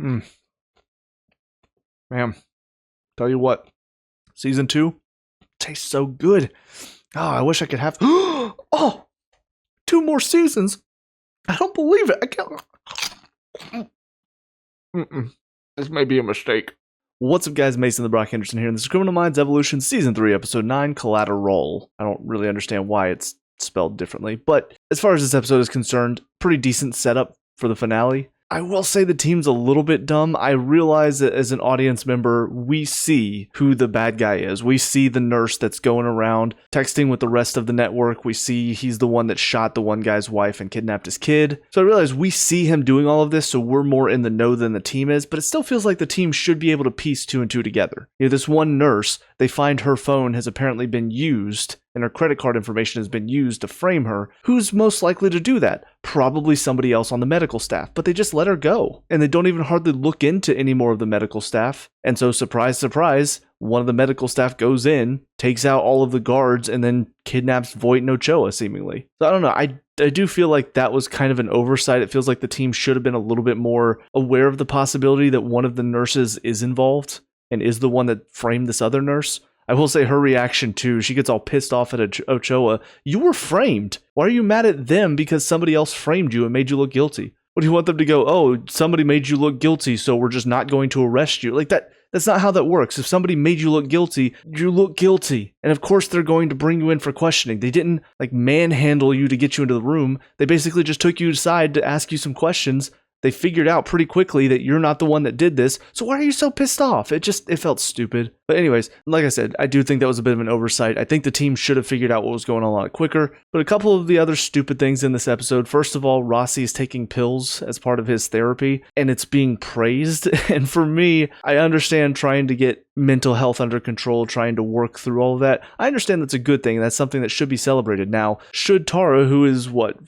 Mm, man, tell you what, season 2 tastes so good. Oh, I wish I could have. Oh, 2 more seasons. I don't believe it. I can't. This may be a mistake. What's up, guys? Mason the Brock Henderson here, and this is Criminal Minds Evolution Season 3, Episode 9, CollateRal. I don't really understand why it's spelled differently, but as far as this episode is concerned, pretty decent setup for the finale. I will say the team's a little bit dumb. I realize that as an audience member, we see who the bad guy is. We see the nurse that's going around texting with the rest of the network. We see he's the one that shot the one guy's wife and kidnapped his kid. So I realize we see him doing all of this, so we're more in the know than the team is, but it still feels like the team should be able to piece 2 and 2 together. You know, this one nurse, they find her phone has apparently been used and her credit card information has been used to frame her. Who's most likely to do that? Probably somebody else on the medical staff, but they just let her go. And they don't even hardly look into any more of the medical staff. And so, surprise, surprise, one of the medical staff goes in, takes out all of the guards, and then kidnaps Voight and Ochoa, seemingly. So I don't know, I do feel like that was kind of an oversight. It feels like the team should have been a little bit more aware of the possibility that one of the nurses is involved and is the one that framed this other nurse. I will say her reaction too, she gets all pissed off at Ochoa. You were framed. Why are you mad at them because somebody else framed you and made you look guilty? What do you want them to go, oh, somebody made you look guilty, so we're just not going to arrest you? Like that's not how that works. If somebody made you look guilty, you look guilty. And of course they're going to bring you in for questioning. They didn't manhandle you to get you into the room. They basically just took you aside to ask you some questions. They figured out pretty quickly that you're not the one that did this, so why are you so pissed off? It felt stupid. But anyways, like I said, I do think that was a bit of an oversight. I think the team should have figured out what was going on a lot quicker. But a couple of the other stupid things in this episode. First of all, Rossi is taking pills as part of his therapy, and it's being praised. And for me, I understand trying to get mental health under control, trying to work through all of that. I understand that's a good thing. That's something that should be celebrated. Now, should Tara, who is 40s,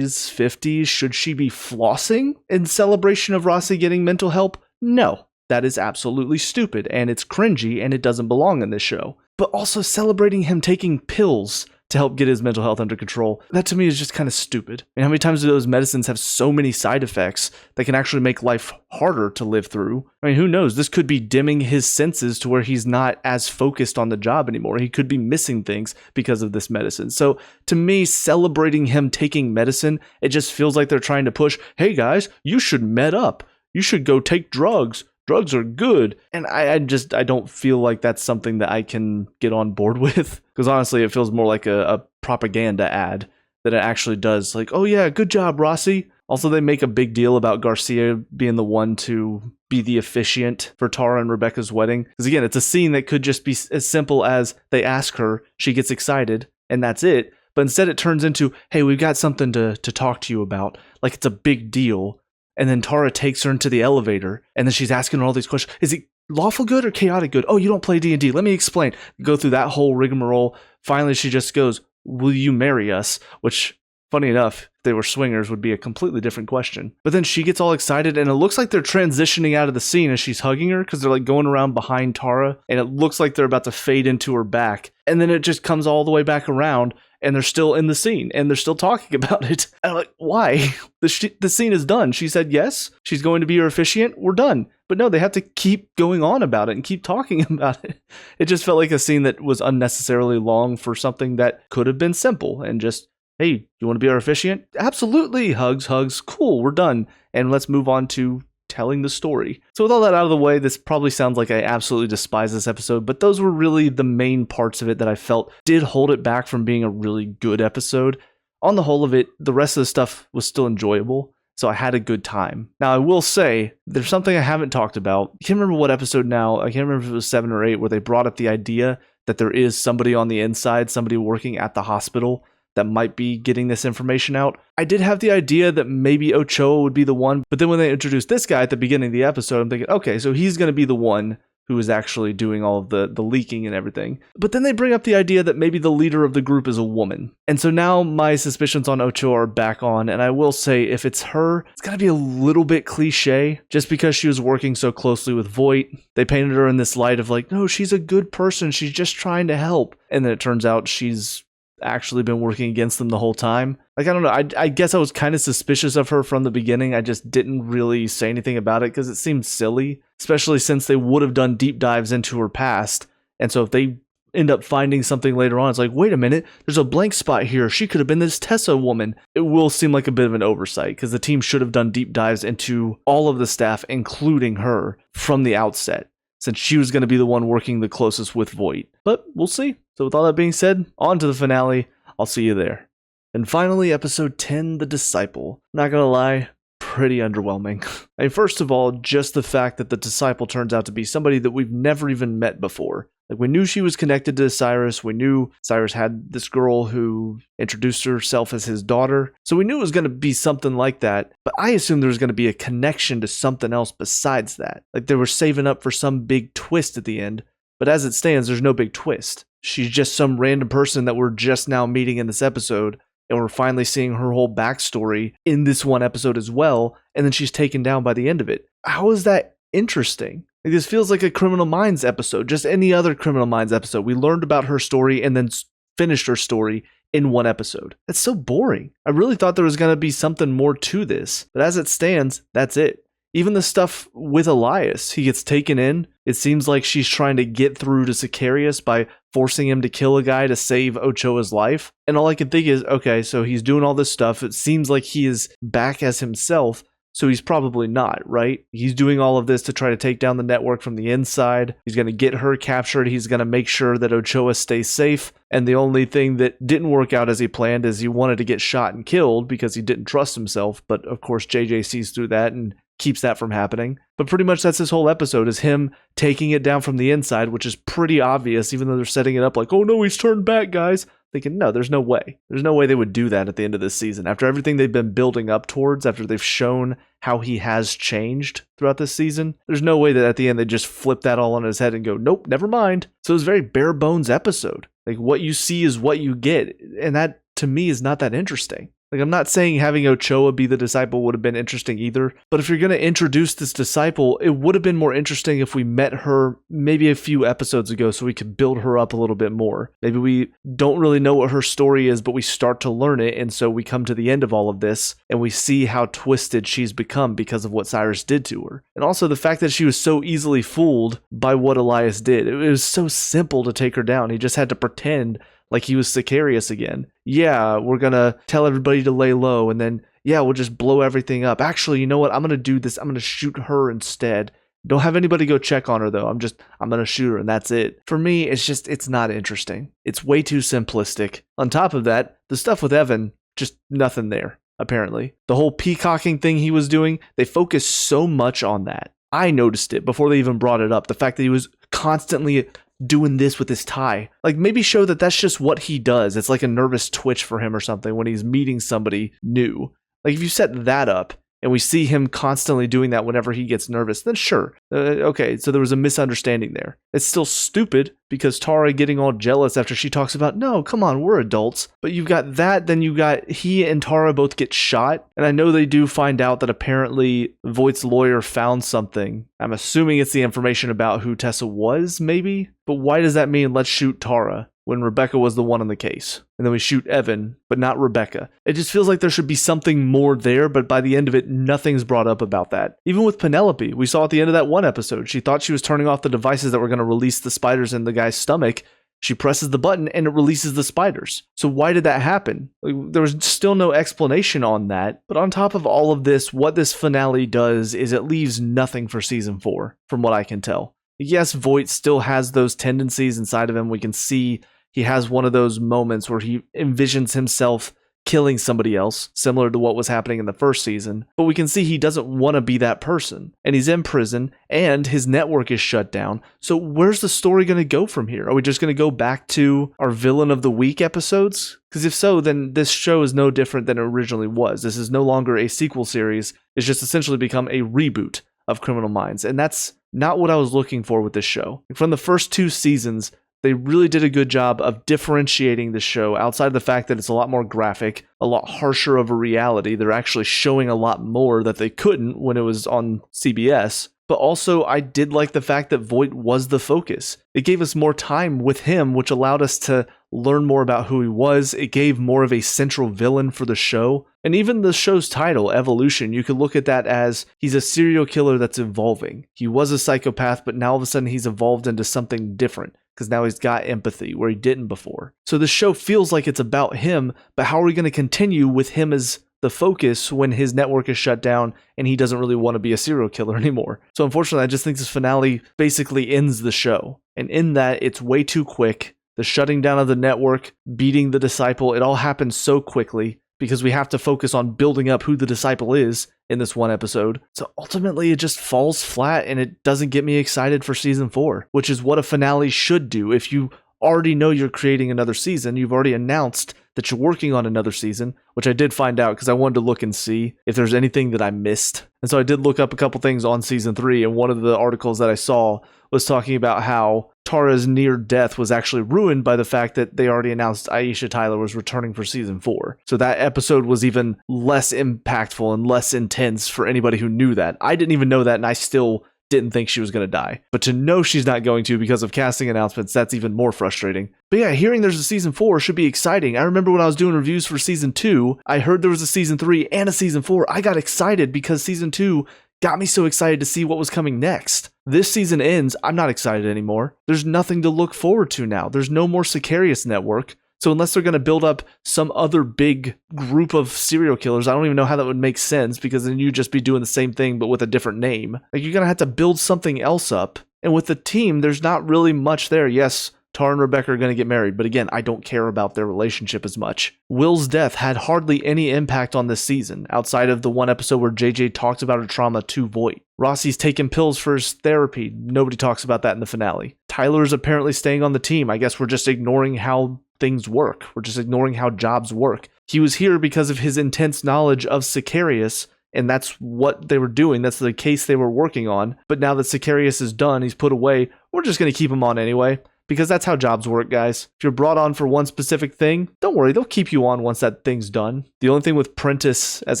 50s, should she be flossing in celebration of Rossi getting mental help? No. That is absolutely stupid, and it's cringy, and it doesn't belong in this show. But also celebrating him taking pills to help get his mental health under control, that to me is just kind of stupid. And how many times do those medicines have so many side effects that can actually make life harder to live through? I mean, who knows? This could be dimming his senses to where he's not as focused on the job anymore. He could be missing things because of this medicine. So to me, celebrating him taking medicine, it just feels like they're trying to push, hey guys, you should med up. You should go take drugs. Drugs are good. And I don't feel like that's something that I can get on board with. Because honestly, it feels more like a propaganda ad than it actually does. Like, oh yeah, good job, Rossi. Also, they make a big deal about Garcia being the one to be the officiant for Tara and Rebecca's wedding. Because again, it's a scene that could just be as simple as they ask her, she gets excited, and that's it. But instead it turns into, hey, we've got something to talk to you about. Like it's a big deal. And then Tara takes her into the elevator, and then she's asking her all these questions. Is it lawful good or chaotic good? Oh, you don't play D&D. Let me explain. Go through that whole rigmarole. Finally, she just goes, will you marry us? Which, funny enough, if they were swingers, would be a completely different question. But then she gets all excited, and it looks like they're transitioning out of the scene as she's hugging her, because they're going around behind Tara, and it looks like they're about to fade into her back. And then it just comes all the way back around, and they're still in the scene, and they're still talking about it. And I'm like, why? The scene is done. She said yes, she's going to be your officiant, we're done. But no, they have to keep going on about it and keep talking about it. It just felt like a scene that was unnecessarily long for something that could have been simple, and just, hey, you want to be our officiant? Absolutely, hugs, cool, we're done. And let's move on to telling the story. So with all that out of the way, this probably sounds like I absolutely despise this episode, but those were really the main parts of it that I felt did hold it back from being a really good episode. On the whole of it, the rest of the stuff was still enjoyable, so I had a good time. Now, I will say, there's something I haven't talked about. I can't remember what episode now, I can't remember if it was 7 or 8, where they brought up the idea that there is somebody on the inside, somebody working at the hospital that might be getting this information out. I did have the idea that maybe Ochoa would be the one, but then when they introduced this guy at the beginning of the episode, I'm thinking, okay, so he's going to be the one who is actually doing all of the leaking and everything. But then they bring up the idea that maybe the leader of the group is a woman. And so now my suspicions on Ochoa are back on, and I will say if it's her, it's going to be a little bit cliche, just because she was working so closely with Voight. They painted her in this light of like, no, she's a good person, she's just trying to help. And then it turns out she's actually been working against them the whole time. Like, I don't know. I guess I was kind of suspicious of her from the beginning. I just didn't really say anything about it because it seemed silly, especially since they would have done deep dives into her past. And so if they end up finding something later on, it's like, wait a minute, there's a blank spot here. She could have been this Tessa woman. It will seem like a bit of an oversight because the team should have done deep dives into all of the staff, including her, from the outset, since she was going to be the one working the closest with Voight. But we'll see. So with all that being said, on to the finale. I'll see you there. And finally, episode 10, The Disciple. Not gonna lie, pretty underwhelming. I mean, first of all, just the fact that the Disciple turns out to be somebody that we've never even met before. Like, we knew she was connected to Cyrus. We knew Cyrus had this girl who introduced herself as his daughter. So we knew it was going to be something like that. But I assumed there was going to be a connection to something else besides that. Like, they were saving up for some big twist at the end. But as it stands, there's no big twist. She's just some random person that we're just now meeting in this episode. And we're finally seeing her whole backstory in this one episode as well. And then she's taken down by the end of it. How is that interesting? Like, this feels like a Criminal Minds episode, just any other Criminal Minds episode. We learned about her story and then finished her story in one episode. That's so boring. I really thought there was going to be something more to this, but as it stands, that's it. Even the stuff with Elias, he gets taken in. It seems like she's trying to get through to Sicarius by forcing him to kill a guy to save Ochoa's life. And all I can think is, okay, so he's doing all this stuff. It seems like he is back as himself. So he's probably not, right? He's doing all of this to try to take down the network from the inside. He's going to get her captured. He's going to make sure that Ochoa stays safe. And the only thing that didn't work out as he planned is he wanted to get shot and killed because he didn't trust himself. But of course, JJ sees through that and keeps that from happening. But pretty much that's this whole episode, is him taking it down from the inside, which is pretty obvious, even though they're setting it up like, oh no, he's turned back, guys. Thinking, no, there's no way. There's no way they would do that at the end of this season. After everything they've been building up towards, after they've shown how he has changed throughout this season, there's no way that at the end they just flip that all on his head and go, nope, never mind. So it was a very bare bones episode. Like, what you see is what you get. And that, to me, is not that interesting. Like, I'm not saying having Ochoa be the disciple would have been interesting either, but if you're going to introduce this disciple, it would have been more interesting if we met her maybe a few episodes ago so we could build her up a little bit more. Maybe we don't really know what her story is, but we start to learn it, and so we come to the end of all of this, and we see how twisted she's become because of what Cyrus did to her. And also the fact that she was so easily fooled by what Elias did. It was so simple to take her down. He just had to pretend like he was Sicarius again. Yeah, we're gonna tell everybody to lay low, and then, yeah, we'll just blow everything up. Actually, you know what? I'm gonna do this. I'm gonna shoot her instead. Don't have anybody go check on her, though. I'm gonna shoot her, and that's it. For me, it's not interesting. It's way too simplistic. On top of that, the stuff with Evan, just nothing there, apparently. The whole peacocking thing he was doing, they focused so much on that. I noticed it before they even brought it up. The fact that he was constantly doing this with his tie. Like, maybe show that that's just what he does. It's like a nervous twitch for him or something when he's meeting somebody new. Like, if you set that up and we see him constantly doing that whenever he gets nervous, then sure. Okay, so there was a misunderstanding there. It's still stupid because Tara getting all jealous after she talks about, no, come on, we're adults. But you've got that, then you got he and Tara both get shot. And I know they do find out that apparently Voight's lawyer found something. I'm assuming it's the information about who Tessa was, maybe? But why does that mean let's shoot Tara when Rebecca was the one in the case? And then we shoot Evan, but not Rebecca. It just feels like there should be something more there, but by the end of it, nothing's brought up about that. Even with Penelope, we saw at the end of that one episode, she thought she was turning off the devices that were going to release the spiders in the guy's stomach. She presses the button and it releases the spiders. So why did that happen? There was still no explanation on that. But on top of all of this, what this finale does is it leaves nothing for season 4, from what I can tell. Yes, Voight still has those tendencies inside of him. We can see he has one of those moments where he envisions himself killing somebody else, similar to what was happening in the first season. But we can see he doesn't want to be that person. And he's in prison, and his network is shut down. So where's the story going to go from here? Are we just going to go back to our Villain of the Week episodes? Because if so, then this show is no different than it originally was. This is no longer a sequel series. It's just essentially become a reboot of Criminal Minds. And that's not what I was looking for with this show. From the first 2 seasons, they really did a good job of differentiating the show outside of the fact that it's a lot more graphic, a lot harsher of a reality. They're actually showing a lot more that they couldn't when it was on CBS. but also I did like the fact that Voight was the focus. It gave us more time with him, which allowed us to learn more about who he was. It gave more of a central villain for the show. And even the show's title, Evolution, you could look at that as he's a serial killer that's evolving. He was a psychopath, but now all of a sudden he's evolved into something different because now he's got empathy where he didn't before. So the show feels like it's about him, but how are we going to continue with him as the focus when his network is shut down and he doesn't really want to be a serial killer anymore? So unfortunately, I just think this finale basically ends the show. And in that, it's way too quick. The shutting down of the network, beating the disciple, it all happens so quickly because we have to focus on building up who the disciple is in this one episode. So ultimately, it just falls flat and it doesn't get me excited for season 4, which is what a finale should do. If you already know you're creating another season, you've already announced that you're working on another season, which I did find out because I wanted to look and see if there's anything that I missed. And so I did look up a couple things on season 3, and one of the articles that I saw was talking about how Tara's near death was actually ruined by the fact that they already announced Aisha Tyler was returning for season 4. So that episode was even less impactful and less intense for anybody who knew that. I didn't even know that, and I still didn't think she was going to die. But to know she's not going to because of casting announcements, that's even more frustrating. But yeah, hearing there's a season 4 should be exciting. I remember when I was doing reviews for season 2, I heard there was a season 3 and a season 4. I got excited because season 2 got me so excited to see what was coming next. This season ends, I'm not excited anymore. There's nothing to look forward to now. There's no more Sicarius Network. So unless they're going to build up some other big group of serial killers, I don't even know how that would make sense, because then you'd just be doing the same thing but with a different name. Like, you're going to have to build something else up. And with the team, there's not really much there. Yes, Tara and Rebecca are going to get married, but again, I don't care about their relationship as much. Will's death had hardly any impact on this season, outside of the one episode where JJ talks about her trauma to Voight. Rossi's taking pills for his therapy. Nobody talks about that in the finale. Tyler's apparently staying on the team. I guess we're just ignoring how things work. We're just ignoring how jobs work. He was here because of his intense knowledge of Sicarius, and that's what they were doing. That's the case they were working on. But now that Sicarius is done, he's put away, we're just going to keep him on anyway. Because that's how jobs work, guys. If you're brought on for one specific thing, don't worry, they'll keep you on once that thing's done. The only thing with Prentice as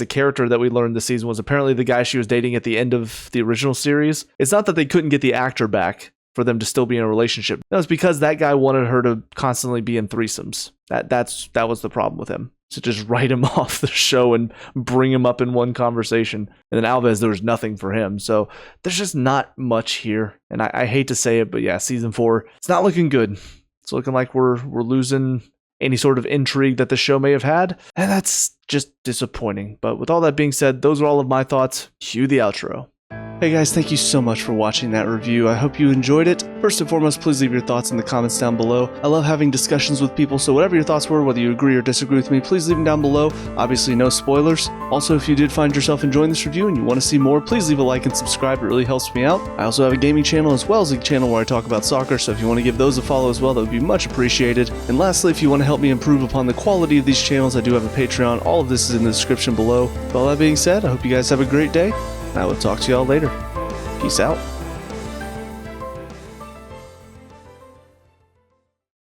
a character that we learned this season was apparently the guy she was dating at the end of the original series. It's not that they couldn't get the actor back for them to still be in a relationship. No, it's because that guy wanted her to constantly be in threesomes. That was the problem with him. So just write him off the show and bring him up in one conversation. And then Alves, there was nothing for him. So there's just not much here. And I hate to say it, but yeah, season 4, it's not looking good. It's looking like we're losing any sort of intrigue that the show may have had. And that's just disappointing. But with all that being said, those are all of my thoughts. Cue the outro. Hey guys, thank you so much for watching that review. I hope you enjoyed it. First and foremost, please leave your thoughts in the comments down below. I love having discussions with people, so whatever your thoughts were, whether you agree or disagree with me, please leave them down below. Obviously, no spoilers. Also, if you did find yourself enjoying this review and you want to see more, please leave a like and subscribe. It really helps me out. I also have a gaming channel as well as a channel where I talk about soccer, so if you want to give those a follow as well, that would be much appreciated. And lastly, if you want to help me improve upon the quality of these channels, I do have a Patreon. All of this is in the description below. With all that being said, I hope you guys have a great day, and I will talk to y'all later. Peace out.